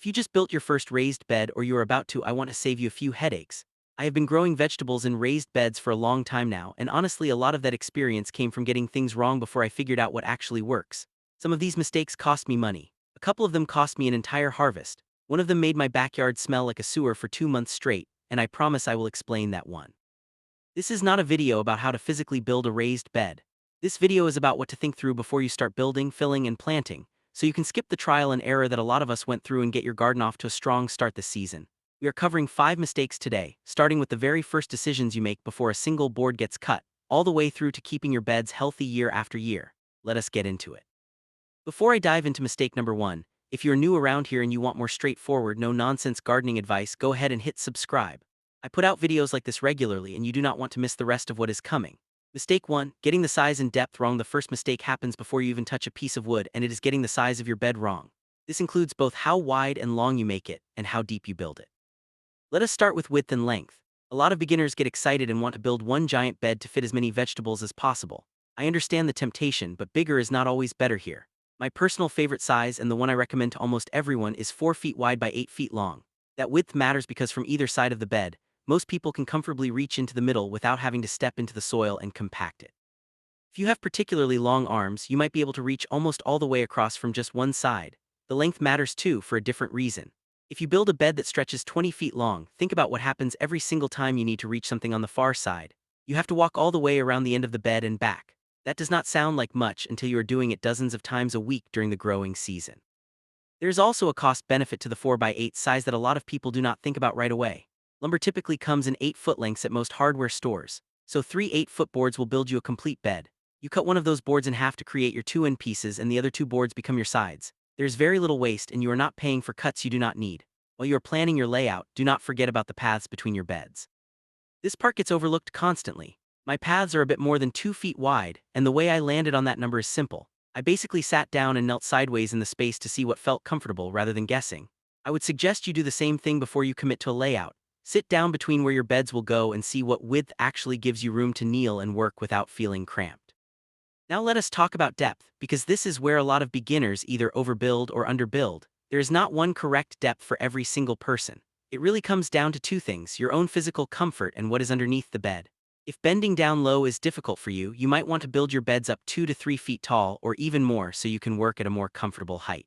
If you just built your first raised bed or you are about to, I want to save you a few headaches. I have been growing vegetables in raised beds for a long time now, and honestly, a lot of that experience came from getting things wrong before I figured out what actually works. Some of these mistakes cost me money. A couple of them cost me an entire harvest. One of them made my backyard smell like a sewer for 2 months straight, and I promise I will explain that one. This is not a video about how to physically build a raised bed. This video is about what to think through before you start building, filling, and planting, so you can skip the trial and error that a lot of us went through and get your garden off to a strong start this season. We are covering 5 mistakes today, starting with the very first decisions you make before a single board gets cut, all the way through to keeping your beds healthy year after year. Let us get into it. Before I dive into mistake number 1, if you're new around here and you want more straightforward, no-nonsense gardening advice, go ahead and hit subscribe. I put out videos like this regularly and you do not want to miss the rest of what is coming. Mistake 1, getting the size and depth wrong. The first mistake happens before you even touch a piece of wood, and it is getting the size of your bed wrong. This includes both how wide and long you make it and how deep you build it. Let us start with width and length. A lot of beginners get excited and want to build one giant bed to fit as many vegetables as possible. I understand the temptation, but bigger is not always better here. My personal favorite size, and the one I recommend to almost everyone, is 4 feet wide by 8 feet long. That width matters because from either side of the bed, most people can comfortably reach into the middle without having to step into the soil and compact it. If you have particularly long arms, you might be able to reach almost all the way across from just one side. The length matters too, for a different reason. If you build a bed that stretches 20 feet long, think about what happens every single time you need to reach something on the far side. You have to walk all the way around the end of the bed and back. That does not sound like much until you are doing it dozens of times a week during the growing season. There's also a cost benefit to the 4x8 size that a lot of people do not think about right away. Lumber typically comes in 8-foot lengths at most hardware stores, so 3 8-foot boards will build you a complete bed. You cut one of those boards in half to create your 2 end pieces, and the other 2 boards become your sides. There's very little waste, and you are not paying for cuts you do not need. While you are planning your layout, do not forget about the paths between your beds. This part gets overlooked constantly. My paths are a bit more than 2 feet wide, and the way I landed on that number is simple. I basically sat down and knelt sideways in the space to see what felt comfortable rather than guessing. I would suggest you do the same thing before you commit to a layout. Sit down between where your beds will go and see what width actually gives you room to kneel and work without feeling cramped. Now let us talk about depth, because this is where a lot of beginners either overbuild or underbuild. There is not one correct depth for every single person. It really comes down to 2 things: your own physical comfort and what is underneath the bed. If bending down low is difficult for you, you might want to build your beds up 2 to 3 feet tall or even more so you can work at a more comfortable height.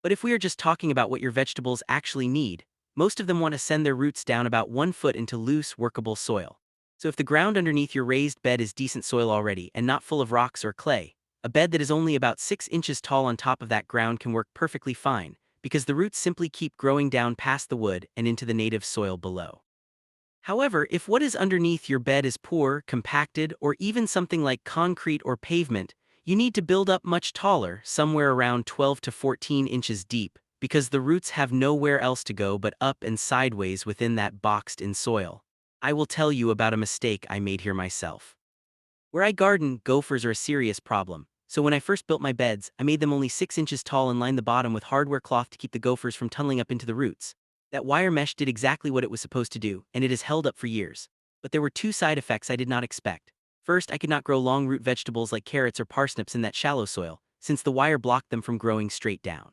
But if we are just talking about what your vegetables actually need, most of them want to send their roots down about 1 foot into loose, workable soil. So if the ground underneath your raised bed is decent soil already and not full of rocks or clay, a bed that is only about 6 inches tall on top of that ground can work perfectly fine, because the roots simply keep growing down past the wood and into the native soil below. However, if what is underneath your bed is poor, compacted, or even something like concrete or pavement, you need to build up much taller, somewhere around 12 to 14 inches deep, because the roots have nowhere else to go but up and sideways within that boxed-in soil. I will tell you about a mistake I made here myself. Where I garden, gophers are a serious problem, so when I first built my beds, I made them only 6 inches tall and lined the bottom with hardware cloth to keep the gophers from tunneling up into the roots. That wire mesh did exactly what it was supposed to do, and it has held up for years. But there were 2 side effects I did not expect. First, I could not grow long root vegetables like carrots or parsnips in that shallow soil, since the wire blocked them from growing straight down.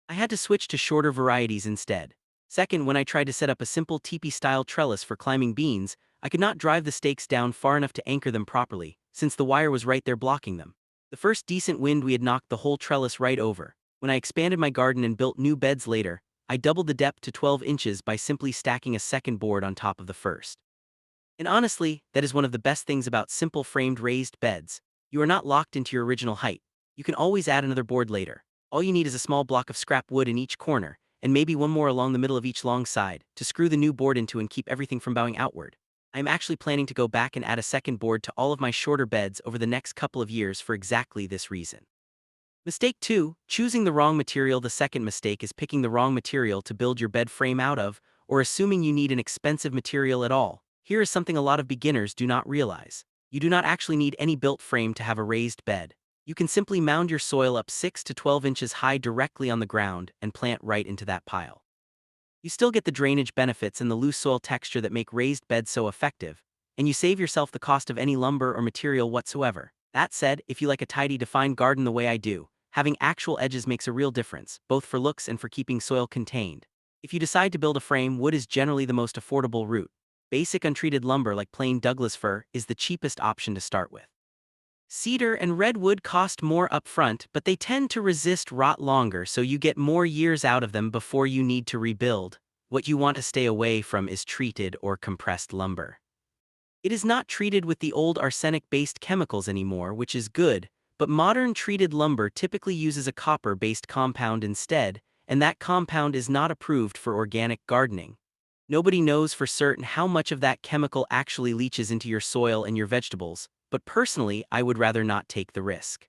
I had to switch to shorter varieties instead. Second, when I tried to set up a simple teepee-style trellis for climbing beans, I could not drive the stakes down far enough to anchor them properly, since the wire was right there blocking them. The first decent wind we had knocked the whole trellis right over. When I expanded my garden and built new beds later, I doubled the depth to 12 inches by simply stacking a second board on top of the first. And honestly, that is one of the best things about simple framed raised beds. You are not locked into your original height. You can always add another board later. All you need is a small block of scrap wood in each corner, and maybe one more along the middle of each long side, to screw the new board into and keep everything from bowing outward. I am actually planning to go back and add a second board to all of my shorter beds over the next couple of years for exactly this reason. Mistake 2, choosing the wrong material. The second mistake is picking the wrong material to build your bed frame out of, or assuming you need an expensive material at all. Here is something a lot of beginners do not realize. You do not actually need any built frame to have a raised bed. You can simply mound your soil up 6 to 12 inches high directly on the ground and plant right into that pile. You still get the drainage benefits and the loose soil texture that make raised beds so effective, and you save yourself the cost of any lumber or material whatsoever. That said, if you like a tidy, defined garden the way I do, having actual edges makes a real difference, both for looks and for keeping soil contained. If you decide to build a frame, wood is generally the most affordable route. Basic untreated lumber like plain Douglas fir is the cheapest option to start with. Cedar and redwood cost more upfront, but they tend to resist rot longer, so you get more years out of them before you need to rebuild. What you want to stay away from is treated or compressed lumber. It is not treated with the old arsenic-based chemicals anymore, which is good, but modern treated lumber typically uses a copper-based compound instead, and that compound is not approved for organic gardening. Nobody knows for certain how much of that chemical actually leaches into your soil and your vegetables, but personally, I would rather not take the risk.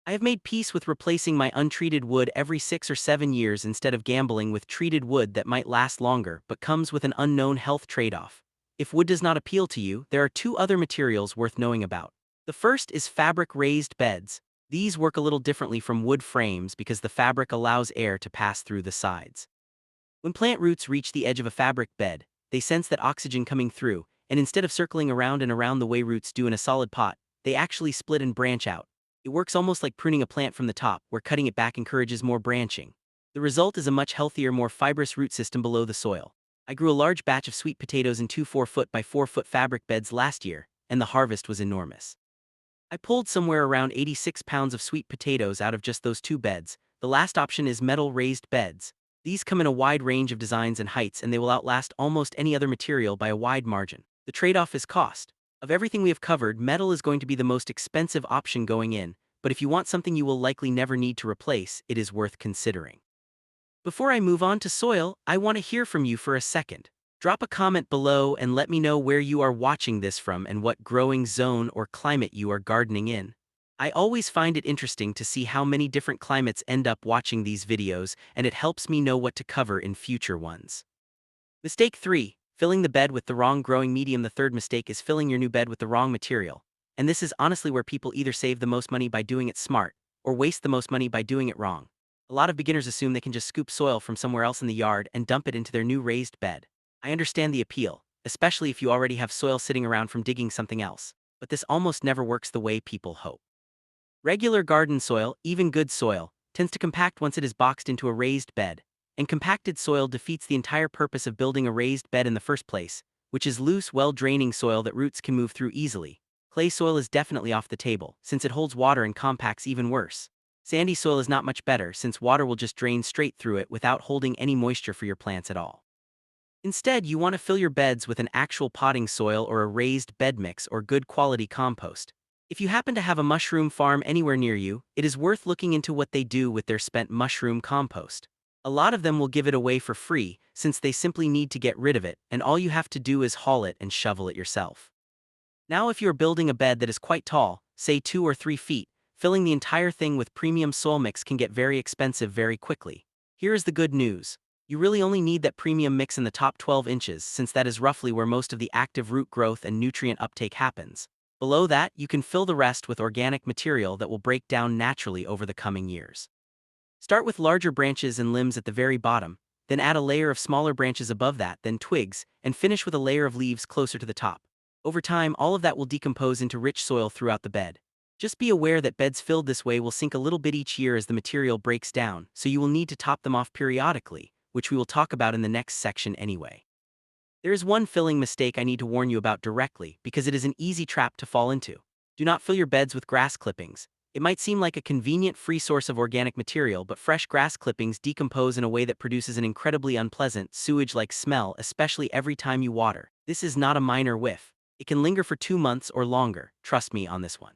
I have made peace with replacing my untreated wood every 6 or 7 years instead of gambling with treated wood that might last longer but comes with an unknown health trade-off. If wood does not appeal to you, there are 2 other materials worth knowing about. The first is fabric raised beds. These work a little differently from wood frames because the fabric allows air to pass through the sides. When plant roots reach the edge of a fabric bed, they sense that oxygen coming through, and instead of circling around and around the way roots do in a solid pot, they actually split and branch out. It works almost like pruning a plant from the top, where cutting it back encourages more branching. The result is a much healthier, more fibrous root system below the soil. I grew a large batch of sweet potatoes in 2 4-foot by 4-foot fabric beds last year, and the harvest was enormous. I pulled somewhere around 86 pounds of sweet potatoes out of just those 2 beds. The last option is metal raised beds. These come in a wide range of designs and heights, and they will outlast almost any other material by a wide margin. The trade-off is cost. Of everything we have covered, metal is going to be the most expensive option going in, but if you want something you will likely never need to replace, it is worth considering. Before I move on to soil, I want to hear from you for a second. Drop a comment below and let me know where you are watching this from and what growing zone or climate you are gardening in. I always find it interesting to see how many different climates end up watching these videos, and it helps me know what to cover in future ones. Mistake 3. Filling the bed with the wrong growing medium. The third mistake is filling your new bed with the wrong material. And this is honestly where people either save the most money by doing it smart, or waste the most money by doing it wrong. A lot of beginners assume they can just scoop soil from somewhere else in the yard and dump it into their new raised bed. I understand the appeal, especially if you already have soil sitting around from digging something else, but this almost never works the way people hope. Regular garden soil, even good soil, tends to compact once it is boxed into a raised bed, and compacted soil defeats the entire purpose of building a raised bed in the first place, which is loose, well-draining soil that roots can move through easily. Clay soil is definitely off the table, since it holds water and compacts even worse. Sandy soil is not much better, since water will just drain straight through it without holding any moisture for your plants at all. Instead, you want to fill your beds with an actual potting soil or a raised bed mix or good quality compost. If you happen to have a mushroom farm anywhere near you, it is worth looking into what they do with their spent mushroom compost. A lot of them will give it away for free, since they simply need to get rid of it, and all you have to do is haul it and shovel it yourself. Now if you're building a bed that is quite tall, say 2 or 3 feet, filling the entire thing with premium soil mix can get very expensive very quickly. Here is the good news. You really only need that premium mix in the top 12 inches, since that is roughly where most of the active root growth and nutrient uptake happens. Below that, you can fill the rest with organic material that will break down naturally over the coming years. Start with larger branches and limbs at the very bottom, then add a layer of smaller branches above that, then twigs, and finish with a layer of leaves closer to the top. Over time, all of that will decompose into rich soil throughout the bed. Just be aware that beds filled this way will sink a little bit each year as the material breaks down, so you will need to top them off periodically, which we will talk about in the next section anyway. There is one filling mistake I need to warn you about directly, because it is an easy trap to fall into. Do not fill your beds with grass clippings. It might seem like a convenient free source of organic material, but fresh grass clippings decompose in a way that produces an incredibly unpleasant, sewage-like smell, especially every time you water. This is not a minor whiff. It can linger for 2 months or longer, trust me on this one.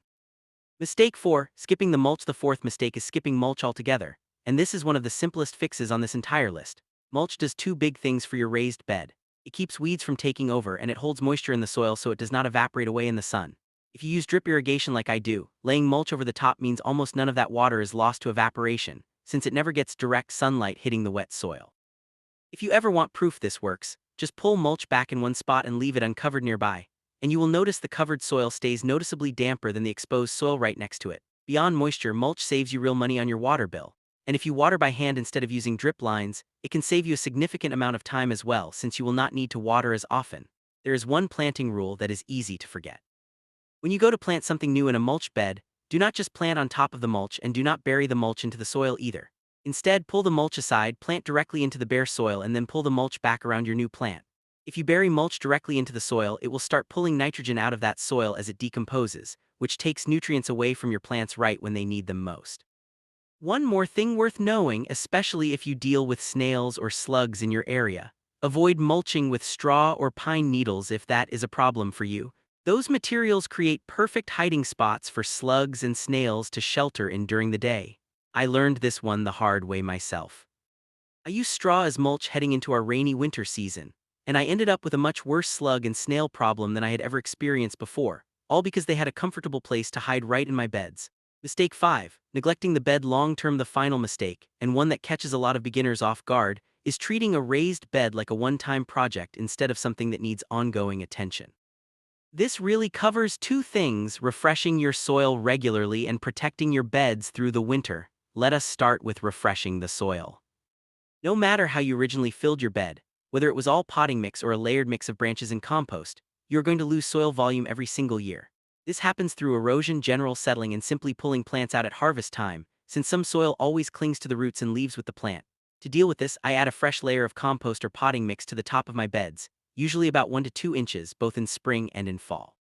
Mistake 4, skipping the mulch. The fourth mistake is skipping mulch altogether, and this is one of the simplest fixes on this entire list. Mulch does 2 big things for your raised bed. It keeps weeds from taking over, and it holds moisture in the soil so it does not evaporate away in the sun. If you use drip irrigation like I do, laying mulch over the top means almost none of that water is lost to evaporation, since it never gets direct sunlight hitting the wet soil. If you ever want proof this works, just pull mulch back in one spot and leave it uncovered nearby, and you will notice the covered soil stays noticeably damper than the exposed soil right next to it. Beyond moisture, mulch saves you real money on your water bill. And if you water by hand instead of using drip lines, it can save you a significant amount of time as well, since you will not need to water as often. There is one planting rule that is easy to forget. When you go to plant something new in a mulch bed, Do not just plant on top of the mulch, and do not bury the mulch into the soil either. Instead, pull the mulch aside, plant directly into the bare soil, and then pull the mulch back around your new plant. If you bury mulch directly into the soil, it will start pulling nitrogen out of that soil as it decomposes, which takes nutrients away from your plants right when they need them most. One more thing worth knowing, especially if you deal with snails or slugs in your area. Avoid mulching with straw or pine needles if that is a problem for you. Those materials create perfect hiding spots for slugs and snails to shelter in during the day. I learned this one the hard way myself. I used straw as mulch heading into our rainy winter season, and I ended up with a much worse slug and snail problem than I had ever experienced before, all because they had a comfortable place to hide right in my beds. Mistake 5. Neglecting the bed long-term. The final mistake, and one that catches a lot of beginners off guard, is treating a raised bed like a one-time project instead of something that needs ongoing attention. This really covers two things: refreshing your soil regularly and protecting your beds through the winter. Let us start with refreshing the soil. No matter how you originally filled your bed, whether it was all potting mix or a layered mix of branches and compost, you're going to lose soil volume every single year. This happens through erosion, general settling, and simply pulling plants out at harvest time, since some soil always clings to the roots and leaves with the plant. To deal with this, I add a fresh layer of compost or potting mix to the top of my beds, usually about 1 to 2 inches, both in spring and in fall.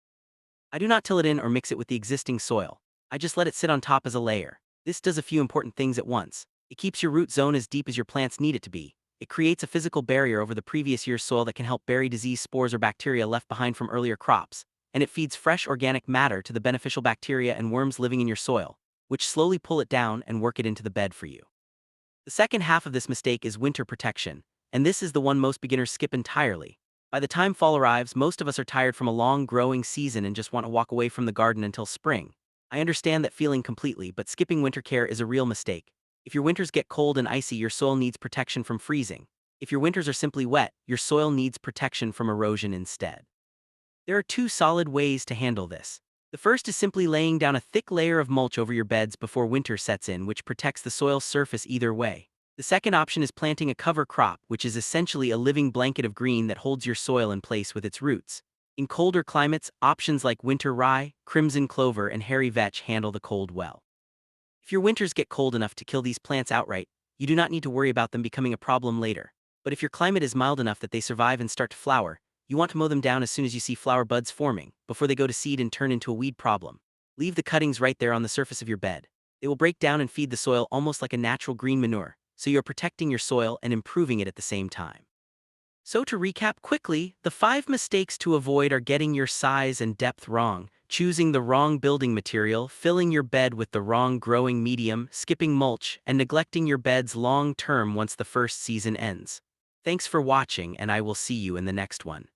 I do not till it in or mix it with the existing soil. I just let it sit on top as a layer. This does a few important things at once. It keeps your root zone as deep as your plants need it to be. It creates a physical barrier over the previous year's soil that can help bury disease, spores, or bacteria left behind from earlier crops. And it feeds fresh organic matter to the beneficial bacteria and worms living in your soil, which slowly pull it down and work it into the bed for you. The second half of this mistake is winter protection, and this is the one most beginners skip entirely. By the time fall arrives, most of us are tired from a long growing season and just want to walk away from the garden until spring. I understand that feeling completely, but skipping winter care is a real mistake. If your winters get cold and icy, your soil needs protection from freezing. If your winters are simply wet, your soil needs protection from erosion instead. There are two solid ways to handle this. The first is simply laying down a thick layer of mulch over your beds before winter sets in, which protects the soil's surface either way. The second option is planting a cover crop, which is essentially a living blanket of green that holds your soil in place with its roots. In colder climates, options like winter rye, crimson clover, and hairy vetch handle the cold well. If your winters get cold enough to kill these plants outright, you do not need to worry about them becoming a problem later. But if your climate is mild enough that they survive and start to flower, you want to mow them down as soon as you see flower buds forming, before they go to seed and turn into a weed problem. Leave the cuttings right there on the surface of your bed. They will break down and feed the soil almost like a natural green manure, so you're protecting your soil and improving it at the same time. So to recap quickly, the 5 mistakes to avoid are getting your size and depth wrong, choosing the wrong building material, filling your bed with the wrong growing medium, skipping mulch, and neglecting your beds long term once the first season ends. Thanks for watching, and I will see you in the next one.